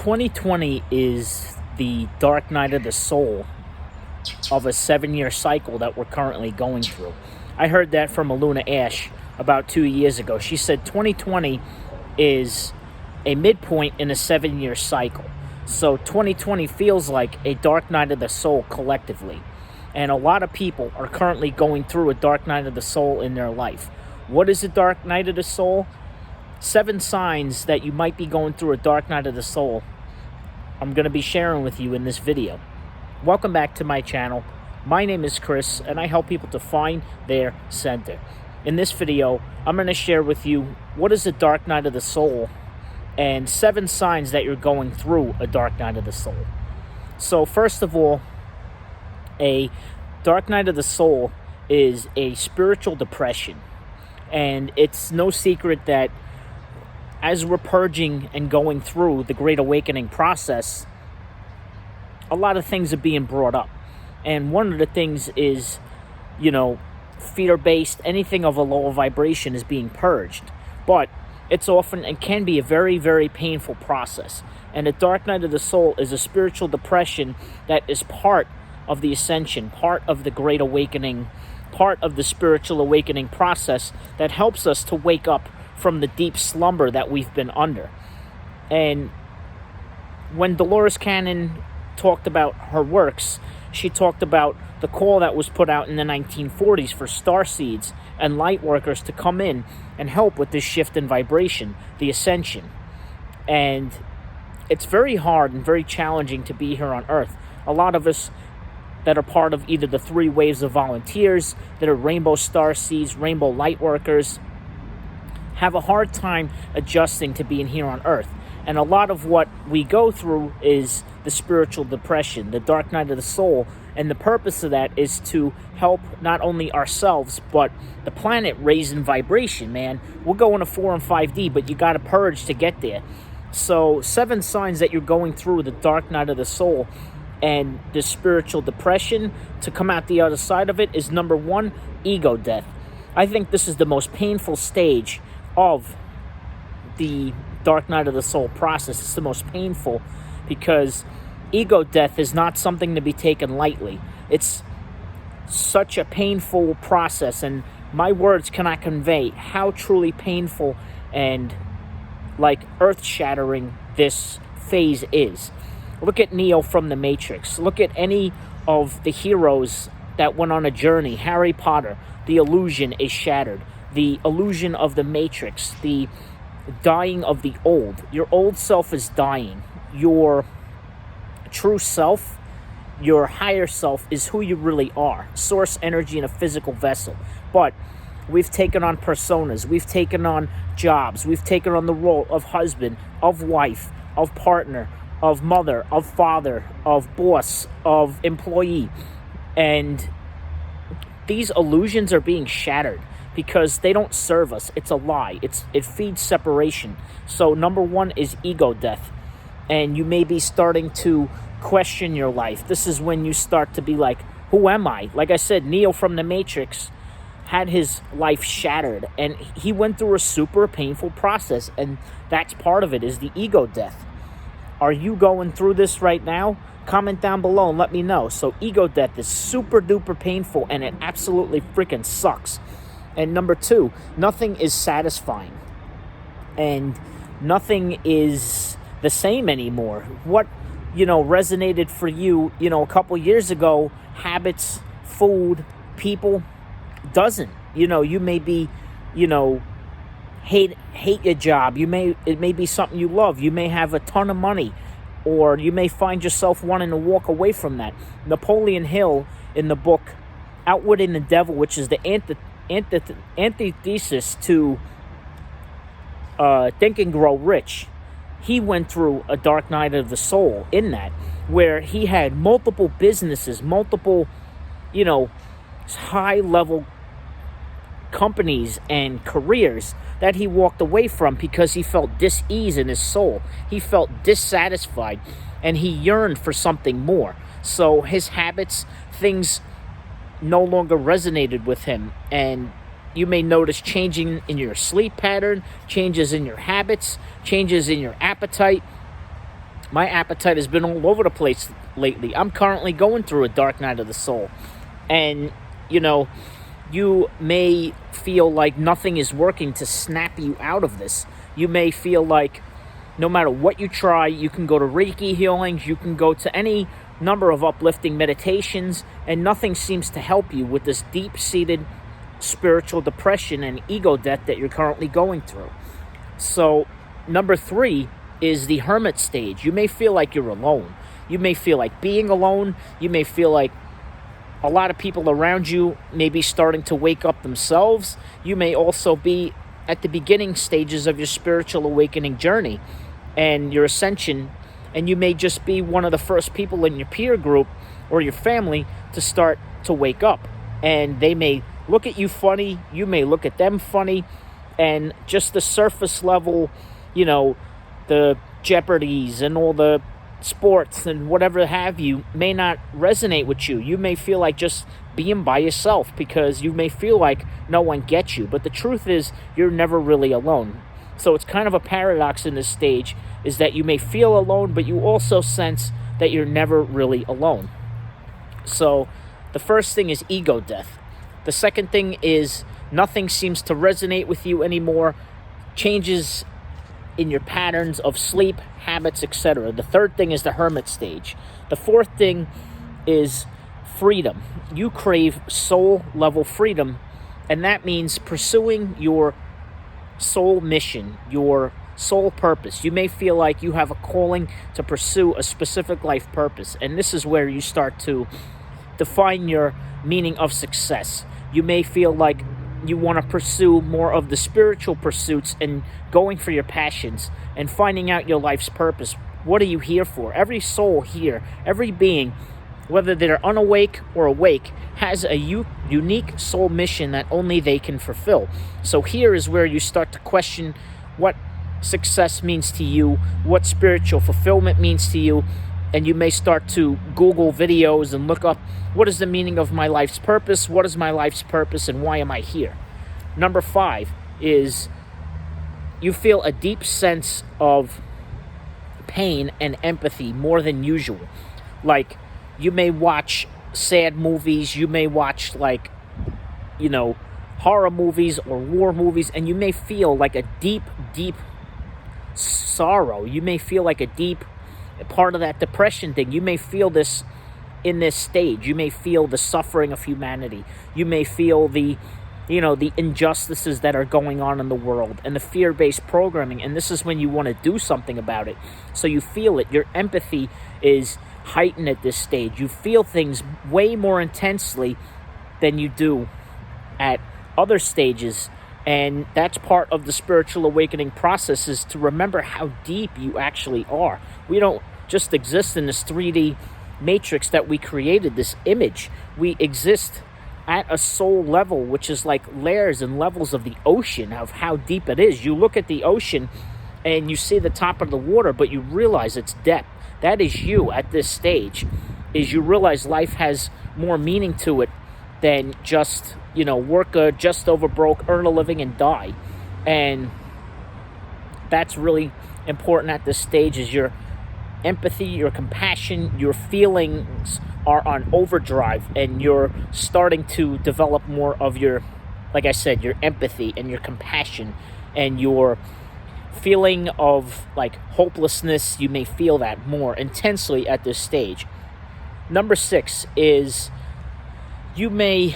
2020 is the dark night of the soul of a 7-year cycle that we're currently going through. I heard that from Aluna Ash about 2 years ago. She said 2020 is a midpoint in a 7-year cycle. So 2020 feels like a dark night of the soul collectively. And a lot of people are currently going through a dark night of the soul in their life. What is a dark night of the soul? 7 signs that you might be going through a dark night of the soul I'm going to be sharing with you in this video. Welcome back to my channel. My name is Chris, and I help people to find their center. In this video, I'm going to share with you what is a dark night of the soul and 7 signs that you're going through a dark night of the soul. So first of all, a dark night of the soul is a spiritual depression. And it's no secret that as we're purging and going through the Great Awakening process, a lot of things are being brought up. And one of the things is, fear-based, anything of a lower vibration is being purged. But it's often and can be a very, very painful process. And the dark night of the soul is a spiritual depression that is part of the ascension, part of the Great Awakening, part of the spiritual awakening process that helps us to wake up from the deep slumber that we've been under. And when Dolores Cannon talked about her works, she talked about the call that was put out in the 1940s for Starseeds and Lightworkers to come in and help with this shift in vibration, the ascension. And it's very hard and very challenging to be here on Earth. A lot of us that are part of either the 3 waves of volunteers, that are Rainbow Starseeds, Rainbow Lightworkers, have a hard time adjusting to being here on Earth. And a lot of what we go through is the spiritual depression, the dark night of the soul. And the purpose of that is to help not only ourselves, but the planet raise in vibration, man. We'll go into 4 and 5D, but you got to purge to get there. So 7 signs that you're going through the dark night of the soul and the spiritual depression to come out the other side of it is number 1, ego death. I think this is the most painful stage of the dark night of the soul process. It's the most painful because ego death is not something to be taken lightly. It's such a painful process, and my words cannot convey how truly painful and earth-shattering this phase is. Look at Neo from the Matrix. Look at any of the heroes that went on a journey. Harry Potter, the illusion is shattered. The illusion of the Matrix, the dying of the old. Your old self is dying. Your true self, your higher self, is who you really are. Source energy in a physical vessel. But we've taken on personas. We've taken on jobs. We've taken on the role of husband, of wife, of partner, of mother, of father, of boss, of employee. And these illusions are being shattered because they don't serve us. It's a lie. It feeds separation. So number 1 is ego death. And you may be starting to question your life. This is when you start to be like, who am I? Like I said, Neo from the Matrix had his life shattered. And he went through a super painful process. And that's part of it, is the ego death. Are you going through this right now? Comment down below and let me know. So ego death is super duper painful, and it absolutely freaking sucks. And number 2, nothing is satisfying. And nothing is the same anymore. What, resonated for you, a couple years ago, habits, food, people, doesn't. You may be, hate your job. It may be something you love. You may have a ton of money, or you may find yourself wanting to walk away from that. Napoleon Hill, in the book Outwitting the Devil, which is the antithesis to Think and Grow Rich, he went through a dark night of the soul in that, where he had multiple businesses, multiple, high-level companies and careers that he walked away from because he felt dis-ease in his soul. He felt dissatisfied, and he yearned for something more. So his habits, things no longer resonated with him, and you may notice changing in your sleep pattern, changes in your habits, changes in your appetite, My appetite has been all over the place lately. I'm currently going through a dark night of the soul. And, you may feel like nothing is working to snap you out of this. You may feel like no matter what you try, you can go to REIKI healings, you can go to any number of uplifting meditations, and nothing seems to help you with this deep-seated spiritual depression and ego death that you're currently going through. So, number 3 is the Hermit stage. You may feel like you're alone. You may feel like being alone. You may feel like a lot of people around you may be starting to wake up themselves. You may also be at the beginning stages of your spiritual awakening journey and your ascension, and you may just be one of the first people in your peer group or your family to start to wake up. And they may look at you funny, you may look at them funny, and just the surface level, the Jeopardies and all the sports and whatever have you may not resonate with you. You may feel like just being by yourself because you may feel like no one gets you. But the truth is, you're never really alone. So it's kind of a paradox in this stage, is that you may feel alone, but you also sense that you're never really alone. So the first thing is ego death. The second thing is nothing seems to resonate with you anymore. Changes in your patterns of sleep, habits, etc. The third thing is the Hermit stage. The fourth thing is freedom. You crave soul-level freedom, and that means pursuing your soul mission, your soul purpose. You may feel like you have a calling to pursue a specific life purpose, and this is where you start to define your meaning of success. You may feel like you want to pursue more of the spiritual pursuits and going for your passions and finding out your life's purpose. What are you here for? Every soul here, every being, whether they're unawake or awake, has a unique soul mission that only they can fulfill. So here is where you start to question what success means to you, what spiritual fulfillment means to you, and you may start to Google videos and look up, what is the meaning of my life's purpose? What is my life's purpose, and why am I here? Number 5 is you feel a deep sense of pain and empathy more than usual. Like, you may watch sad movies, you may watch horror movies or war movies, and you may feel like a deep, deep sorrow. You may feel like a deep part of that depression thing. You may feel this in this stage. You may feel the suffering of humanity. You may feel the injustices that are going on in the world and the fear-based programming, and this is when you want to do something about it. So you feel it. Your empathy is heightened at this stage. You feel things way more intensely than you do at other stages, and that's part of the spiritual awakening process, is to remember how deep you actually are. We don't just exist in this 3D matrix that we created, this image. We exist at a soul level, which is like layers and levels of the ocean, of how deep it is. You look at the ocean and you see the top of the water, but you realize its depth. That is you at this stage, is you realize life has more meaning to it than just, work just over broke, earn a living, and die. And that's really important at this stage, is your empathy, your compassion, your feelings are on overdrive, and you're starting to develop more of your, like I said, your empathy and your compassion and your feeling of hopelessness. You may feel that more intensely at this stage. Number 6 is you may,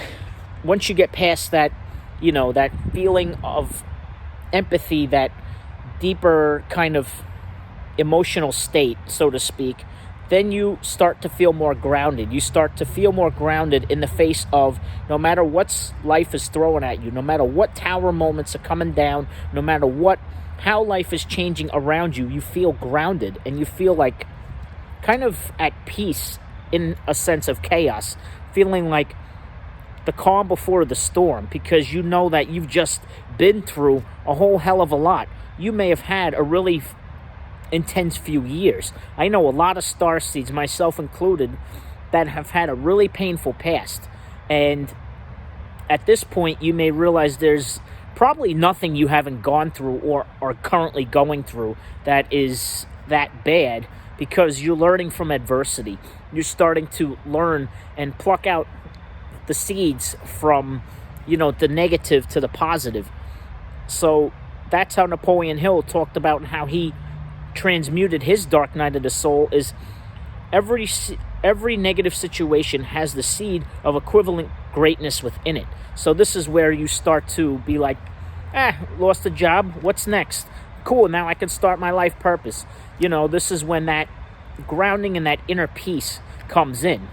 once you get past that, that feeling of empathy, that deeper kind of emotional state, so to speak, then you start to feel more grounded. You start to feel more grounded in the face of no matter what life is throwing at you, no matter what tower moments are coming down, no matter how life is changing around you, you feel grounded and you feel like kind of at peace in a sense of chaos, feeling like the calm before the storm, because you know that you've just been through a whole hell of a lot. You may have had a really intense few years. I know a lot of starseeds, myself included, that have had a really painful past, and at this point you may realize there's probably nothing you haven't gone through or are currently going through that is that bad, because you're learning from adversity. You're starting to learn and pluck out the seeds from, the negative to the positive. So that's how Napoleon Hill talked about how he transmuted his dark night of the soul. Is every negative situation has the seed of equivalent greatness within it. So this is where you start to be like, lost a job, what's next? Cool, now I can start my life purpose. This is when that grounding and that inner peace comes in.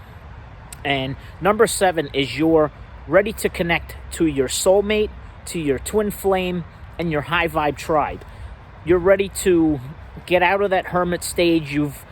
And number 7 is you're ready to connect to your soulmate, to your twin flame, and your high vibe tribe. You're ready to get out of that hermit stage. You've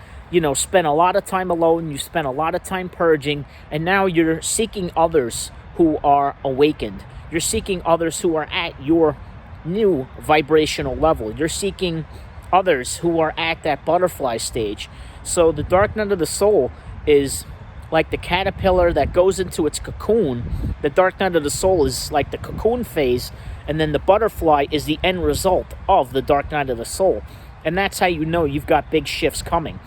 spent a lot of time alone. You spent a lot of time purging, and now you're seeking others who are awakened. You're seeking others who are at your new vibrational level. You're seeking others who are at that butterfly stage. So the dark night of the soul is like the caterpillar that goes into its cocoon. The dark night of the soul is like the cocoon phase, and then the butterfly is the end result of the dark night of the soul. And that's how you know you've got big shifts coming,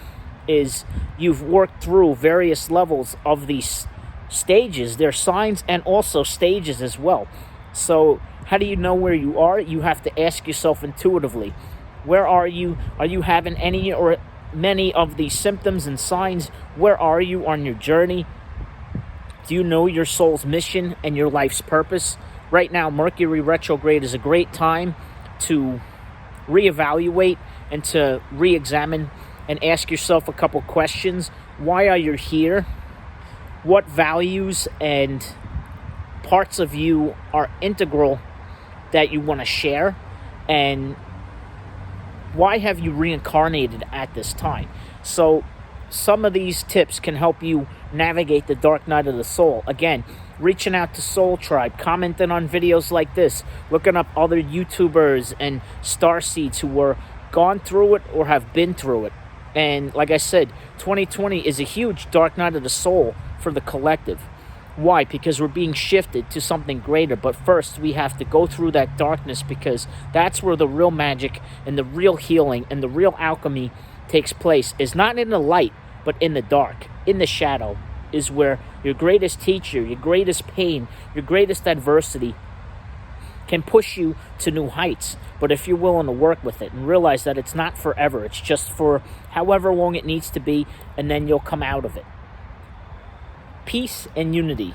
is you've worked through various levels of these stages. They're signs and also stages as well. So how do you know where you are? You have to ask yourself intuitively, where are you? Are you having any or many of these symptoms and signs? Where are you on your journey? Do you know your soul's mission and your life's purpose? Right now, Mercury retrograde is a great time to reevaluate and to re-examine and ask yourself a couple questions. Why are you here? What values and parts of you are integral that you want to share? And why have you reincarnated at this time? So some of these tips can help you navigate the dark night of the soul. Again, reaching out to Soul Tribe, commenting on videos like this, looking up other YouTubers and starseeds who were gone through it or have been through it. And like I said, 2020 is a huge dark night of the soul for the collective. Why? Because we're being shifted to something greater. But first, we have to go through that darkness, because that's where the real magic and the real healing and the real alchemy takes place. Is not in the light, but in the dark, in the shadow, is where your greatest teacher, your greatest pain, your greatest adversity can push you to new heights. But if you're willing to work with it and realize that it's not forever, it's just for however long it needs to be, and then you'll come out of it. Peace and unity.